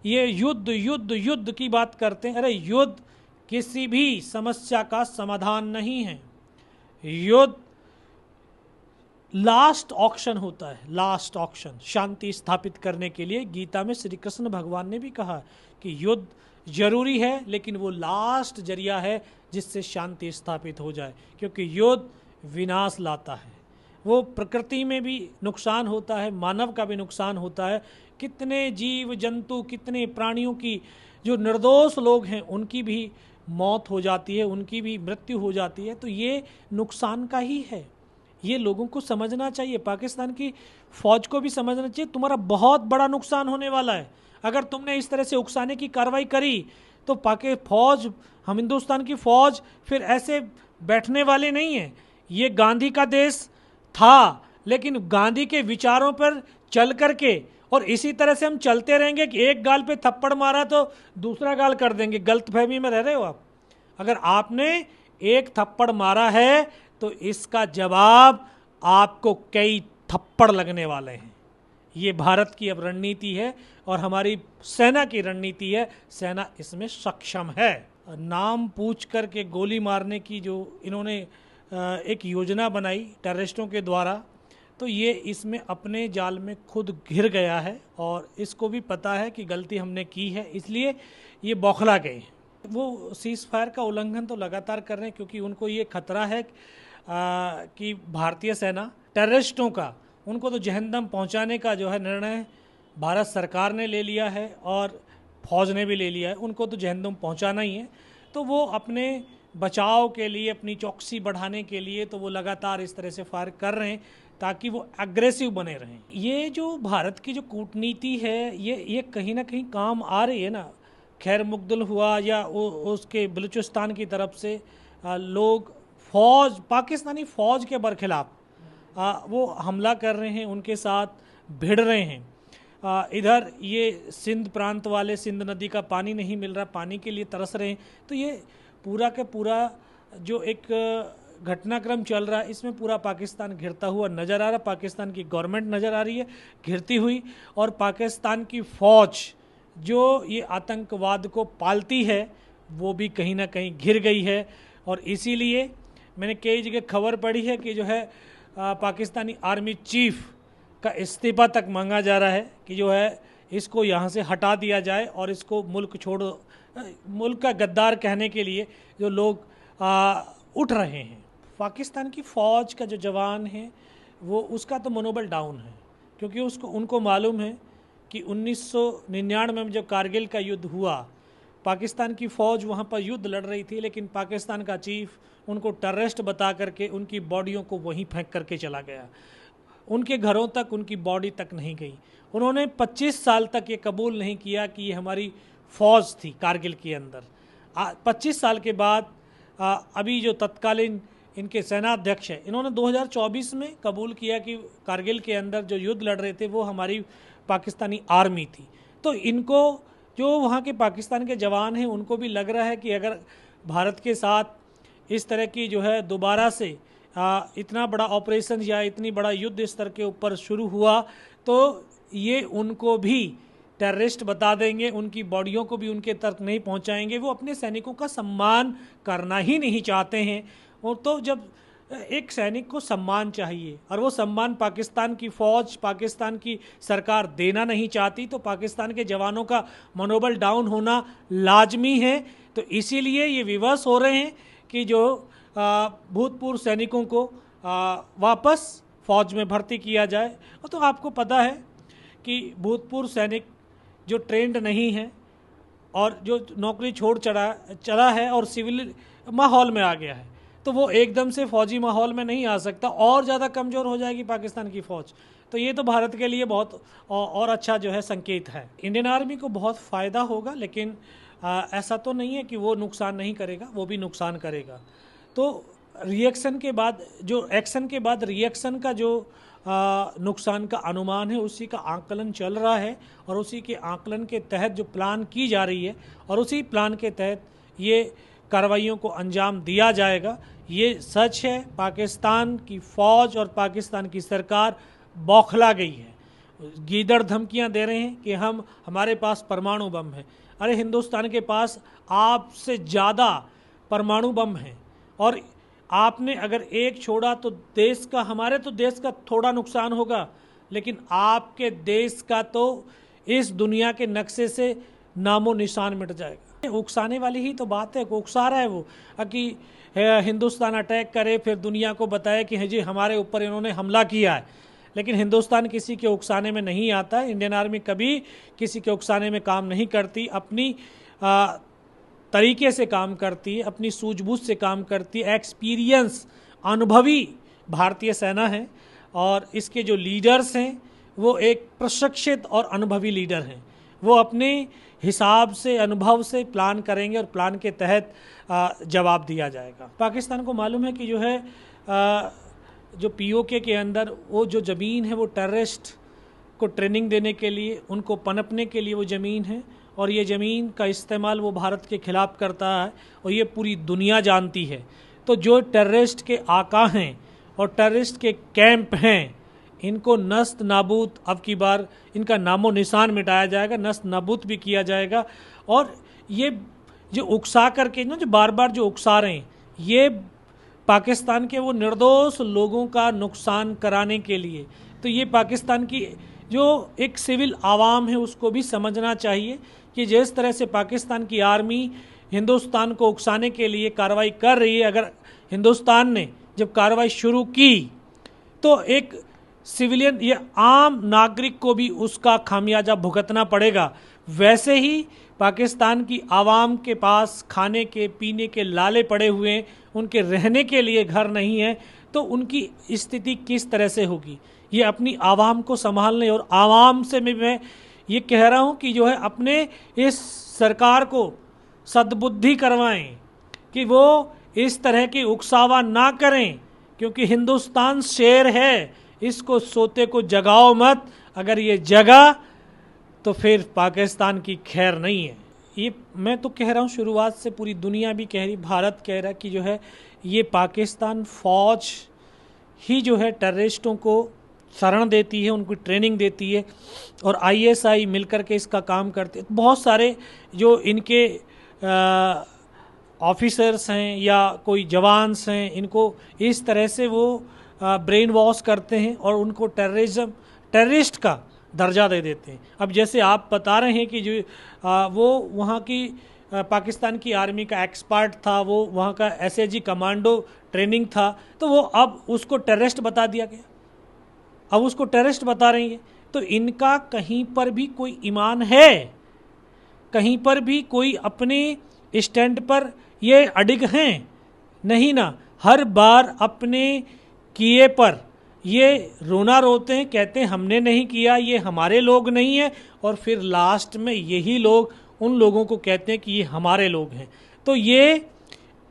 ये युद्ध युद्ध युद्ध की बात करते हैं। अरे युद्ध किसी भी समस्या का समाधान नहीं है। युद्ध लास्ट ऑप्शन होता है, लास्ट ऑप्शन शांति स्थापित करने के लिए। गीता में श्री कृष्ण भगवान ने भी कहा कि युद्ध जरूरी है, लेकिन वो लास्ट जरिया है जिससे शांति स्थापित हो जाए, क्योंकि युद्ध विनाश लाता है। वो प्रकृति में भी नुकसान होता है, मानव का भी नुकसान होता है। कितने जीव जंतु, कितने प्राणियों की, जो निर्दोष लोग हैं उनकी भी मौत हो जाती है, उनकी भी मृत्यु हो जाती है। तो ये नुकसान का ही है, ये लोगों को समझना चाहिए। पाकिस्तान की फौज को भी समझना चाहिए तुम्हारा बहुत बड़ा नुकसान होने वाला है। अगर तुमने इस तरह से उकसाने की कार्रवाई करी तो फौज, हम हिंदुस्तान की फौज फिर ऐसे बैठने वाले नहीं हैं। ये गांधी का देश था, लेकिन गांधी के विचारों पर चल करके और इसी तरह से हम चलते रहेंगे कि एक गाल पे थप्पड़ मारा तो दूसरा गाल कर देंगे। गलतफहमी में रह रहे हो आप। अगर आपने एक थप्पड़ मारा है तो इसका जवाब आपको कई थप्पड़ लगने वाले हैं। ये भारत की अब रणनीति है और हमारी सेना की रणनीति है। सेना इसमें सक्षम है। नाम पूछ करके गोली मारने की जो इन्होंने एक योजना बनाई टेररिस्टों के द्वारा, तो ये इसमें अपने जाल में खुद घिर गया है और इसको भी पता है कि गलती हमने की है, इसलिए ये बौखला गए। वो सीज फायर का उल्लंघन तो लगातार कर रहे हैं, क्योंकि उनको ये खतरा है कि भारतीय सेना टेररिस्टों का, उनको तो जहन्नम पहुंचाने का जो है निर्णय भारत सरकार ने ले लिया है और फौज ने भी ले लिया है। उनको तो जहन्नम पहुंचाना ही है। तो वो अपने बचाव के लिए, अपनी चौकसी बढ़ाने के लिए तो वो लगातार इस तरह से फायर कर रहे हैं ताकि वो एग्रेसिव बने रहें। ये जो भारत की जो कूटनीति है, ये कहीं ना कहीं काम आ रही है ना। खैर मुकदल हुआ या उसके बलूचिस्तान की तरफ से लोग फौज, पाकिस्तानी फौज के बरखिलाफ वो हमला कर रहे हैं, उनके साथ भिड़ रहे हैं। इधर ये सिंध प्रांत वाले, सिंध नदी का पानी नहीं मिल रहा, पानी के लिए तरस रहे हैं। तो ये पूरा का पूरा जो एक घटनाक्रम चल रहा है, इसमें पूरा पाकिस्तान घिरता हुआ नज़र आ रहा है। पाकिस्तान की गवर्नमेंट नज़र आ रही है घिरती हुई, और पाकिस्तान की फ़ौज जो ये आतंकवाद को पालती है वो भी कहीं ना कहीं घिर गई है। और इसीलिए मैंने कई जगह खबर पढ़ी है कि जो है पाकिस्तानी आर्मी चीफ का इस्तीफ़ा तक मांगा जा रहा है कि जो है इसको यहाँ से हटा दिया जाए और इसको मुल्क छोड़ो, मुल्क का गद्दार कहने के लिए जो लोग उठ रहे हैं। पाकिस्तान की फ़ौज का जो जवान है वो, उसका तो मनोबल डाउन है, क्योंकि उनको मालूम है कि 1999 में जब कारगिल का युद्ध हुआ, पाकिस्तान की फ़ौज वहाँ पर युद्ध लड़ रही थी, लेकिन पाकिस्तान का चीफ उनको टेररिस्ट बता करके उनकी बॉडियों को वहीं फेंक करके चला गया। उनके घरों तक उनकी बॉडी तक नहीं गई। उन्होंने 25 साल तक ये कबूल नहीं किया कि ये हमारी फ़ौज थी कारगिल के अंदर। 25 साल के बाद अभी जो तत्कालीन इनके सेनाध्यक्ष हैं, इन्होंने 2024 में कबूल किया कि कारगिल के अंदर जो युद्ध लड़ रहे थे वो हमारी पाकिस्तानी आर्मी थी। तो इनको, जो वहाँ के पाकिस्तान के जवान हैं, उनको भी लग रहा है कि अगर भारत के साथ इस तरह की जो है दोबारा से इतना बड़ा ऑपरेशन या इतनी बड़ा युद्ध स्तर के ऊपर शुरू हुआ तो ये उनको भी टेररिस्ट बता देंगे, उनकी बॉडियों को भी उनके तक नहीं पहुंचाएंगे। वो अपने सैनिकों का सम्मान करना ही नहीं चाहते हैं। और तो जब एक सैनिक को सम्मान चाहिए और वो सम्मान पाकिस्तान की फ़ौज, पाकिस्तान की सरकार देना नहीं चाहती, तो पाकिस्तान के जवानों का मनोबल डाउन होना लाजमी है। तो इसीलिए ये विवश हो रहे हैं कि जो भूतपूर्व सैनिकों को वापस फ़ौज में भर्ती किया जाए। और तो आपको पता है कि भूतपूर्व सैनिक जो ट्रेंड नहीं है और जो नौकरी छोड़ चला है और सिविल माहौल में आ गया है, तो वो एकदम से फ़ौजी माहौल में नहीं आ सकता, और ज़्यादा कमज़ोर हो जाएगी पाकिस्तान की फ़ौज। तो ये तो भारत के लिए बहुत और अच्छा जो है संकेत है। इंडियन आर्मी को बहुत फ़ायदा होगा, लेकिन ऐसा तो नहीं है कि वो नुकसान नहीं करेगा, वो भी नुकसान करेगा। तो रिएक्शन के बाद, जो एक्शन के बाद रिएक्शन का जो नुकसान का अनुमान है, उसी का आकलन चल रहा है और उसी के आकलन के तहत जो प्लान की जा रही है और उसी प्लान के तहत ये कार्रवाइयों को अंजाम दिया जाएगा। ये सच है, पाकिस्तान की फ़ौज और पाकिस्तान की सरकार बौखला गई है। गीदड़ धमकियां दे रहे हैं कि हमारे पास परमाणु बम है। अरे हिंदुस्तान के पास आपसे ज़्यादा परमाणु बम है, और आपने अगर एक छोड़ा तो हमारे तो देश का थोड़ा नुकसान होगा, लेकिन आपके देश का तो इस दुनिया के नक्शे से नामो निशान मिट जाएगा। उकसाने वाली ही तो बात है, उकसा रहा है वो कि हिंदुस्तान अटैक करे, फिर दुनिया को बताए कि जी हमारे ऊपर इन्होंने हमला किया है। लेकिन हिंदुस्तान किसी के उकसाने में नहीं आता है। इंडियन आर्मी कभी किसी के उकसाने में काम नहीं करती, अपनी तरीके से काम करती है, अपनी सूझबूझ से काम करती है। एक्सपीरियंस, अनुभवी भारतीय सेना है, और इसके जो लीडर्स हैं वो एक प्रशिक्षित और अनुभवी लीडर हैं। वो अपने हिसाब से, अनुभव से प्लान करेंगे और प्लान के तहत जवाब दिया जाएगा। पाकिस्तान को मालूम है कि जो है जो पीओके के अंदर वो जो ज़मीन है वो टेररिस्ट को ट्रेनिंग देने के लिए, उनको पनपने के लिए वो ज़मीन है, और ये ज़मीन का इस्तेमाल वो भारत के ख़िलाफ़ करता है, और ये पूरी दुनिया जानती है। तो जो टेररिस्ट के आका हैं और टेररिस्ट के कैंप हैं, इनको नस्त नाबूद, अब की बार इनका नामो निशान मिटाया जाएगा, नस्त नाबूद भी किया जाएगा। और ये जो उकसा करके जो बार बार जो उकसा रहे हैं, ये पाकिस्तान के वो निर्दोष लोगों का नुकसान कराने के लिए। तो ये पाकिस्तान की जो एक सिविल आवाम है उसको भी समझना चाहिए कि जिस तरह से पाकिस्तान की आर्मी हिंदुस्तान को उकसाने के लिए कार्रवाई कर रही है, अगर हिंदुस्तान ने जब कार्रवाई शुरू की तो एक सिविलियन या आम नागरिक को भी उसका खामियाजा भुगतना पड़ेगा। वैसे ही पाकिस्तान की आवाम के पास खाने के पीने के लाले पड़े हुए हैं, उनके रहने के लिए घर नहीं है, तो उनकी स्थिति किस तरह से होगी। ये अपनी आवाम को संभालने, और आवाम से मैं ये कह रहा हूँ कि जो है अपने इस सरकार को सद्बुद्धि करवाएं कि वो इस तरह की उकसावा ना करें, क्योंकि हिंदुस्तान शेर है, इसको सोते को जगाओ मत। अगर ये जगा तो फिर पाकिस्तान की खैर नहीं है। ये मैं तो कह रहा हूँ, शुरुआत से पूरी दुनिया भी कह रही, भारत कह रहा है कि जो है ये पाकिस्तान फ़ौज ही जो है टेररिस्टों को शरण देती है, उनको ट्रेनिंग देती है, और आईएसआई मिलकर के इसका काम करते हैं। बहुत सारे जो इनके ऑफिसर्स हैं या कोई जवान्स हैं, इनको इस तरह से वो ब्रेन वॉश करते हैं और उनको टेररिस्ट का दर्जा दे देते हैं। अब जैसे आप बता रहे हैं कि जो वो वहाँ की पाकिस्तान की आर्मी का एक्सपर्ट था, वो वहाँ का एसएजी कमांडो ट्रेनिंग था, तो वो अब उसको टेररिस्ट बता दिया गया, अब उसको टेररिस्ट बता रही है। तो इनका कहीं पर भी कोई ईमान है, कहीं पर भी कोई अपने स्टैंड पर ये अडिग हैं नहीं ना। हर बार अपने किए पर ये रोना रोते हैं, कहते हैं हमने नहीं किया, ये हमारे लोग नहीं हैं, और फिर लास्ट में यही लोग उन लोगों को कहते हैं कि ये हमारे लोग हैं। तो ये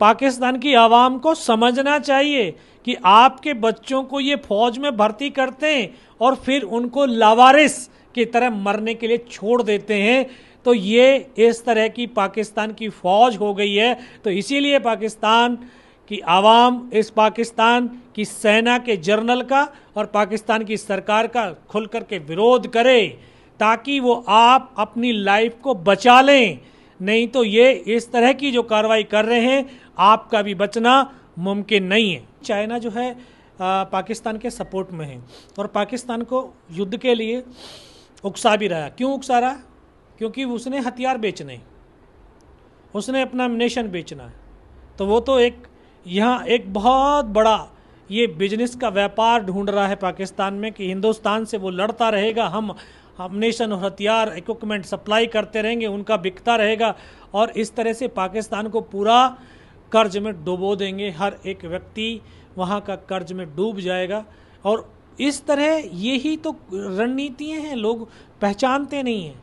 पाकिस्तान की आवाम को समझना चाहिए कि आपके बच्चों को ये फौज में भर्ती करते हैं और फिर उनको लावारिस की तरह मरने के लिए छोड़ देते हैं। तो ये इस तरह की पाकिस्तान की फ़ौज हो गई है। तो इसीलिए पाकिस्तान की आवाम इस पाकिस्तान की सेना के जनरल का और पाकिस्तान की सरकार का खुल कर के विरोध करे, ताकि वो आप अपनी लाइफ को बचा लें। नहीं तो ये इस तरह की जो कार्रवाई कर रहे हैं, आपका भी बचना मुमकिन नहीं है। चाइना जो है पाकिस्तान के सपोर्ट में है और पाकिस्तान को युद्ध के लिए उकसा भी रहा। क्यों उकसा रहा? क्योंकि उसने हथियार बेचने, उसने अपना नेशन बेचना है। तो वो तो यहाँ एक बहुत बड़ा ये बिजनेस का व्यापार ढूंढ रहा है पाकिस्तान में कि हिंदुस्तान से वो लड़ता रहेगा, हम नेशन और हथियार इक्विपमेंट सप्लाई करते रहेंगे, उनका बिकता रहेगा, और इस तरह से पाकिस्तान को पूरा कर्ज में डुबो देंगे। हर एक व्यक्ति वहाँ का कर्ज में डूब जाएगा। और इस तरह यही तो रणनीतियाँ हैं, लोग पहचानते नहीं हैं।